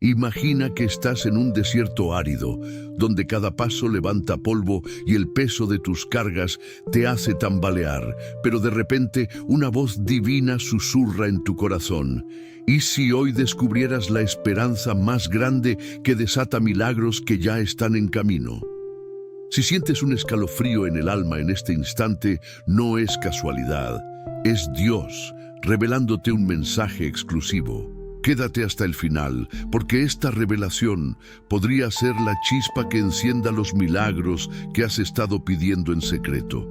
Imagina que estás en un desierto árido, donde cada paso levanta polvo y el peso de tus cargas te hace tambalear, pero de repente una voz divina susurra en tu corazón. ¿Y si hoy descubrieras la esperanza más grande que desata milagros que ya están en camino? Si sientes un escalofrío en el alma en este instante, no es casualidad, es Dios revelándote un mensaje exclusivo. Quédate hasta el final, porque esta revelación podría ser la chispa que encienda los milagros que has estado pidiendo en secreto.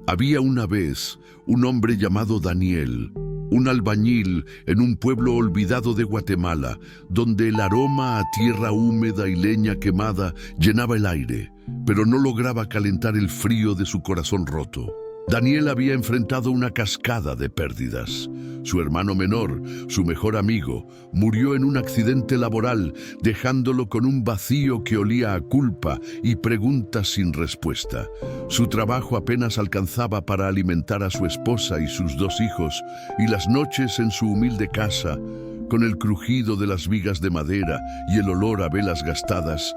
Había una vez un hombre llamado Daniel, un albañil en un pueblo olvidado de Guatemala, donde el aroma a tierra húmeda y leña quemada llenaba el aire, pero no lograba calentar el frío de su corazón roto. Daniel había enfrentado una cascada de pérdidas. Su hermano menor, su mejor amigo, murió en un accidente laboral, dejándolo con un vacío que olía a culpa y preguntas sin respuesta. Su trabajo apenas alcanzaba para alimentar a su esposa y sus 2 hijos, y las noches en su humilde casa, con el crujido de las vigas de madera y el olor a velas gastadas,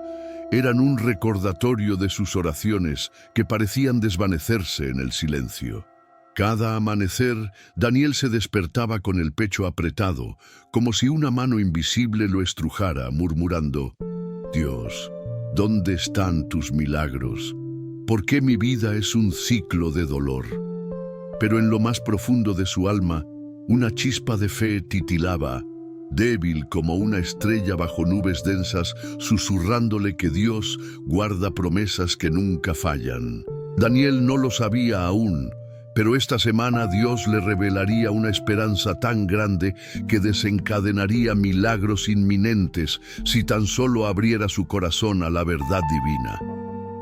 eran un recordatorio de sus oraciones que parecían desvanecerse en el silencio. Cada amanecer, Daniel se despertaba con el pecho apretado, como si una mano invisible lo estrujara, murmurando: «Dios, ¿dónde están tus milagros? ¿Por qué mi vida es un ciclo de dolor?». Pero en lo más profundo de su alma, una chispa de fe titilaba, débil como una estrella bajo nubes densas, susurrándole que Dios guarda promesas que nunca fallan. Daniel no lo sabía aún, pero esta semana Dios le revelaría una esperanza tan grande que desencadenaría milagros inminentes si tan solo abriera su corazón a la verdad divina.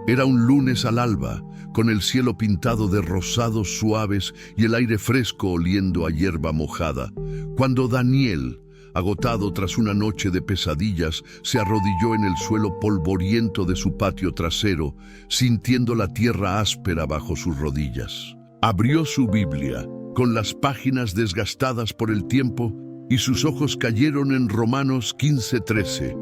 Era un lunes al alba, con el cielo pintado de rosados suaves y el aire fresco oliendo a hierba mojada, cuando Daniel, agotado tras una noche de pesadillas, se arrodilló en el suelo polvoriento de su patio trasero, sintiendo la tierra áspera bajo sus rodillas. Abrió su Biblia, con las páginas desgastadas por el tiempo, y sus ojos cayeron en Romanos 15:13.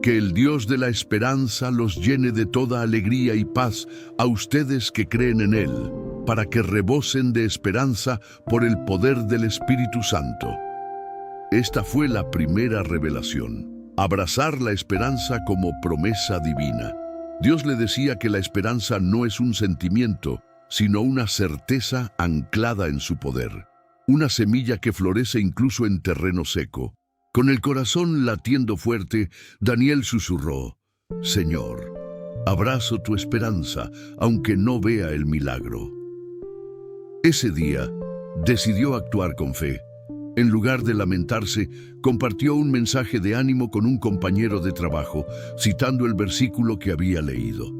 Que el Dios de la esperanza los llene de toda alegría y paz a ustedes que creen en Él, para que rebosen de esperanza por el poder del Espíritu Santo. Esta fue la primera revelación: abrazar la esperanza como promesa divina. Dios le decía que la esperanza no es un sentimiento, sino una certeza anclada en su poder. Una semilla que florece incluso en terreno seco. Con el corazón latiendo fuerte, Daniel susurró: «Señor, abrazo tu esperanza, aunque no vea el milagro». Ese día, decidió actuar con fe. En lugar de lamentarse, compartió un mensaje de ánimo con un compañero de trabajo, citando el versículo que había leído.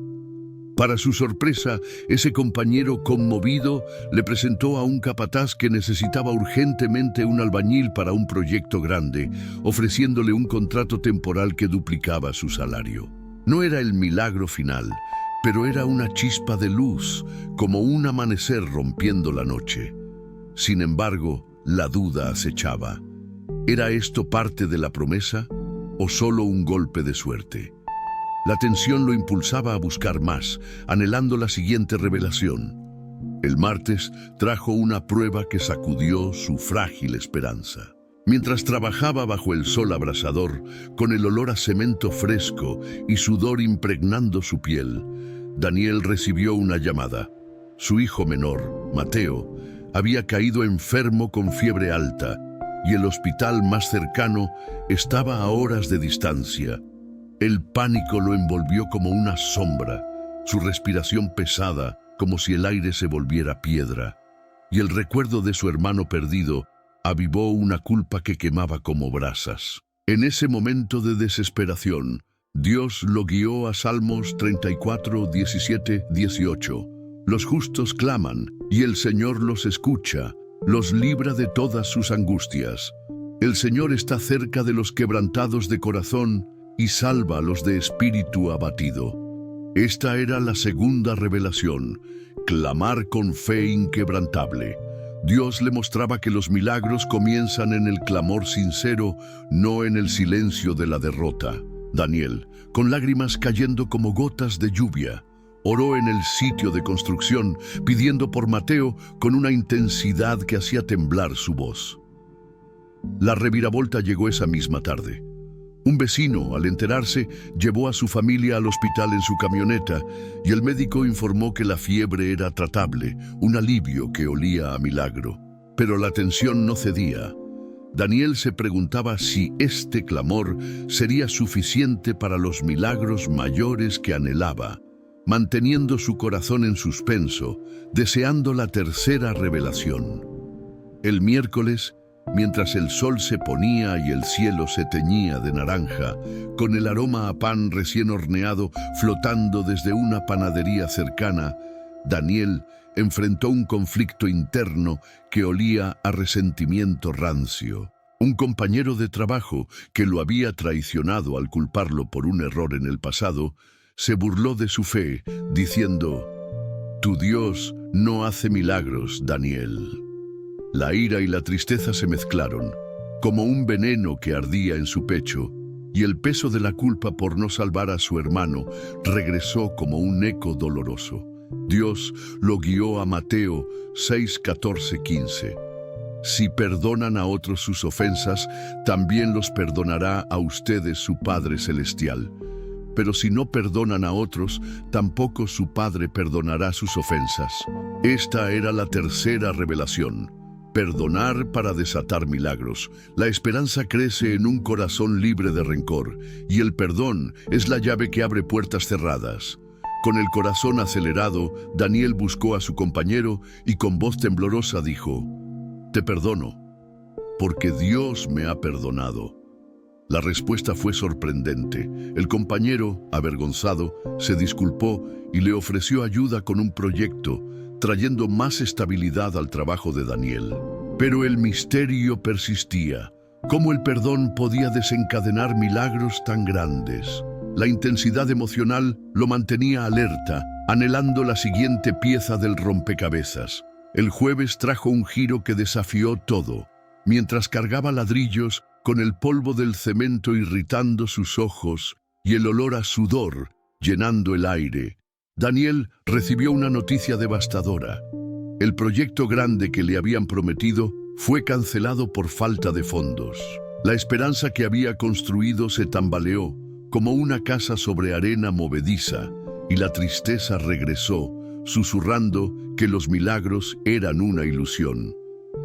Para su sorpresa, ese compañero conmovido le presentó a un capataz que necesitaba urgentemente un albañil para un proyecto grande, ofreciéndole un contrato temporal que duplicaba su salario. No era el milagro final, pero era una chispa de luz, como un amanecer rompiendo la noche. Sin embargo, la duda acechaba. ¿Era esto parte de la promesa o solo un golpe de suerte? La tensión lo impulsaba a buscar más, anhelando la siguiente revelación. El martes trajo una prueba que sacudió su frágil esperanza. Mientras trabajaba bajo el sol abrasador, con el olor a cemento fresco y sudor impregnando su piel, Daniel recibió una llamada. Su hijo menor, Mateo, había caído enfermo con fiebre alta y el hospital más cercano estaba a horas de distancia. El pánico lo envolvió como una sombra, su respiración pesada, como si el aire se volviera piedra, y el recuerdo de su hermano perdido avivó una culpa que quemaba como brasas. En ese momento de desesperación, Dios lo guió a Salmos 34, 17, 18. Los justos claman, y el Señor los escucha, los libra de todas sus angustias. El Señor está cerca de los quebrantados de corazón y salva a los de espíritu abatido. Esta era la segunda revelación: clamar con fe inquebrantable. Dios le mostraba que los milagros comienzan en el clamor sincero, no en el silencio de la derrota. Daniel, con lágrimas cayendo como gotas de lluvia, oró en el sitio de construcción, pidiendo por Mateo con una intensidad que hacía temblar su voz. La reviravolta llegó esa misma tarde. Un vecino, al enterarse, llevó a su familia al hospital en su camioneta y el médico informó que la fiebre era tratable, un alivio que olía a milagro. Pero la tensión no cedía. Daniel se preguntaba si este clamor sería suficiente para los milagros mayores que anhelaba, manteniendo su corazón en suspenso, deseando la tercera revelación. El miércoles, mientras el sol se ponía y el cielo se teñía de naranja, con el aroma a pan recién horneado flotando desde una panadería cercana, Daniel enfrentó un conflicto interno que olía a resentimiento rancio. Un compañero de trabajo que lo había traicionado al culparlo por un error en el pasado, se burló de su fe, diciendo: «Tu Dios no hace milagros, Daniel». La ira y la tristeza se mezclaron, como un veneno que ardía en su pecho, y el peso de la culpa por no salvar a su hermano regresó como un eco doloroso. Dios lo guió a Mateo 6, 14, 15. Si perdonan a otros sus ofensas, también los perdonará a ustedes su Padre Celestial. Pero si no perdonan a otros, tampoco su Padre perdonará sus ofensas. Esta era la tercera revelación. Perdonar para desatar milagros. La esperanza crece en un corazón libre de rencor, y el perdón es la llave que abre puertas cerradas. Con el corazón acelerado, Daniel buscó a su compañero y con voz temblorosa dijo: «Te perdono, porque Dios me ha perdonado». La respuesta fue sorprendente. El compañero, avergonzado, se disculpó y le ofreció ayuda con un proyecto, trayendo más estabilidad al trabajo de Daniel. Pero el misterio persistía. ¿Cómo el perdón podía desencadenar milagros tan grandes? La intensidad emocional lo mantenía alerta, anhelando la siguiente pieza del rompecabezas. El jueves trajo un giro que desafió todo. Mientras cargaba ladrillos, con el polvo del cemento irritando sus ojos y el olor a sudor llenando el aire, Daniel recibió una noticia devastadora. El proyecto grande que le habían prometido fue cancelado por falta de fondos. La esperanza que había construido se tambaleó como una casa sobre arena movediza, y la tristeza regresó, susurrando que los milagros eran una ilusión.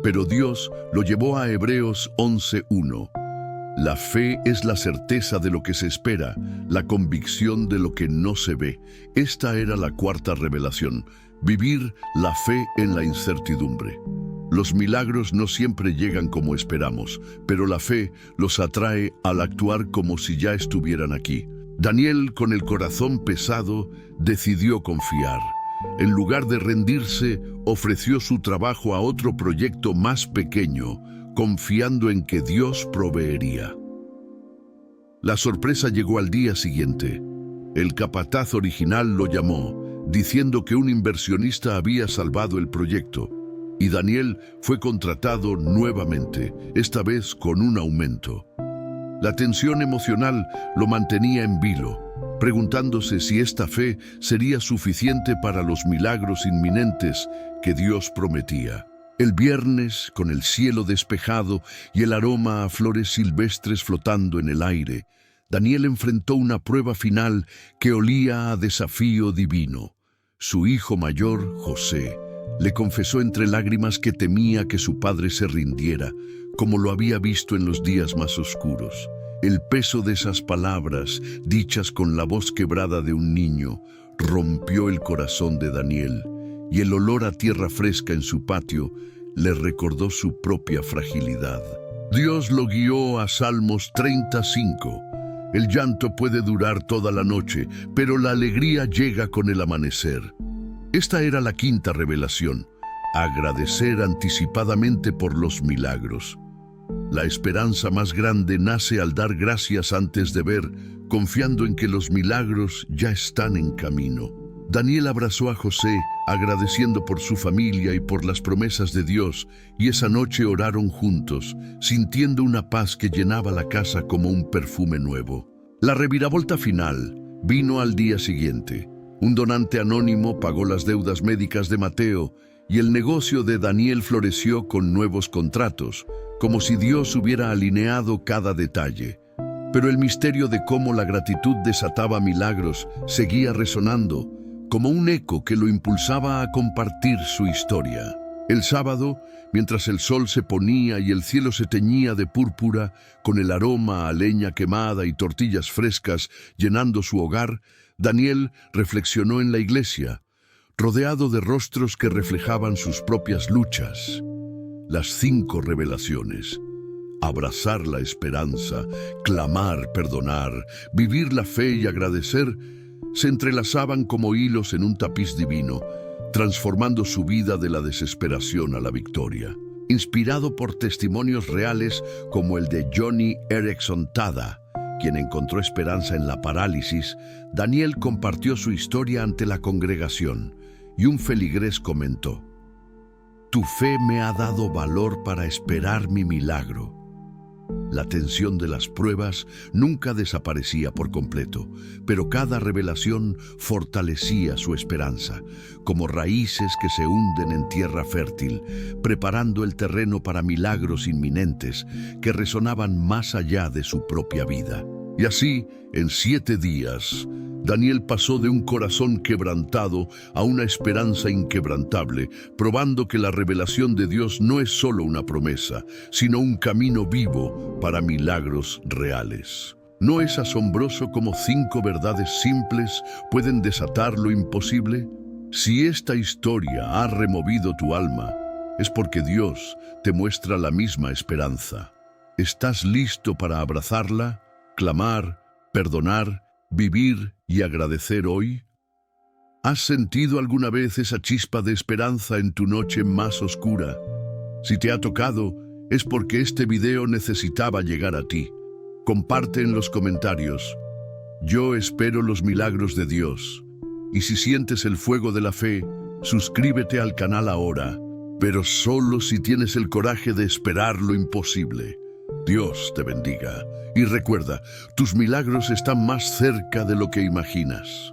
Pero Dios lo llevó a Hebreos 11:1. La fe es la certeza de lo que se espera, la convicción de lo que no se ve. Esta era la cuarta revelación: vivir la fe en la incertidumbre. Los milagros no siempre llegan como esperamos, pero la fe los atrae al actuar como si ya estuvieran aquí. Daniel, con el corazón pesado, decidió confiar. En lugar de rendirse, ofreció su trabajo a otro proyecto más pequeño, confiando en que Dios proveería. La sorpresa llegó al día siguiente. El capataz original lo llamó, diciendo que un inversionista había salvado el proyecto, y Daniel fue contratado nuevamente, esta vez con un aumento. La tensión emocional lo mantenía en vilo, preguntándose si esta fe sería suficiente para los milagros inminentes que Dios prometía. El viernes, con el cielo despejado y el aroma a flores silvestres flotando en el aire, Daniel enfrentó una prueba final que olía a desafío divino. Su hijo mayor, José, le confesó entre lágrimas que temía que su padre se rindiera, como lo había visto en los días más oscuros. El peso de esas palabras, dichas con la voz quebrada de un niño, rompió el corazón de Daniel, y el olor a tierra fresca en su patio le recordó su propia fragilidad. Dios lo guió a Salmos 35. El llanto puede durar toda la noche, pero la alegría llega con el amanecer. Esta era la quinta revelación: agradecer anticipadamente por los milagros. La esperanza más grande nace al dar gracias antes de ver, confiando en que los milagros ya están en camino. Daniel abrazó a José, agradeciendo por su familia y por las promesas de Dios, y esa noche oraron juntos, sintiendo una paz que llenaba la casa como un perfume nuevo. La reviravolta final vino al día siguiente. Un donante anónimo pagó las deudas médicas de Mateo, y el negocio de Daniel floreció con nuevos contratos, como si Dios hubiera alineado cada detalle. Pero el misterio de cómo la gratitud desataba milagros seguía resonando, como un eco que lo impulsaba a compartir su historia. El sábado, mientras el sol se ponía y el cielo se teñía de púrpura, con el aroma a leña quemada y tortillas frescas llenando su hogar, Daniel reflexionó en la iglesia, rodeado de rostros que reflejaban sus propias luchas. Las 5 revelaciones: abrazar la esperanza, clamar, perdonar, vivir la fe y agradecer, se entrelazaban como hilos en un tapiz divino, transformando su vida de la desesperación a la victoria. Inspirado por testimonios reales como el de Joni Eareckson Tada, quien encontró esperanza en la parálisis, Daniel compartió su historia ante la congregación, y un feligrés comentó: «Tu fe me ha dado valor para esperar mi milagro». La tensión de las pruebas nunca desaparecía por completo, pero cada revelación fortalecía su esperanza, como raíces que se hunden en tierra fértil, preparando el terreno para milagros inminentes que resonaban más allá de su propia vida. Y así, en 7 días, Daniel pasó de un corazón quebrantado a una esperanza inquebrantable, probando que la revelación de Dios no es solo una promesa, sino un camino vivo para milagros reales. ¿No es asombroso cómo 5 verdades simples pueden desatar lo imposible? Si esta historia ha removido tu alma, es porque Dios te muestra la misma esperanza. ¿Estás listo para abrazarla, clamar, perdonar, vivir y agradecer hoy? ¿Has sentido alguna vez esa chispa de esperanza en tu noche más oscura? Si te ha tocado, es porque este video necesitaba llegar a ti. Comparte en los comentarios: «Yo espero los milagros de Dios». Y si sientes el fuego de la fe, suscríbete al canal ahora, pero solo si tienes el coraje de esperar lo imposible. Dios te bendiga. Y recuerda, tus milagros están más cerca de lo que imaginas.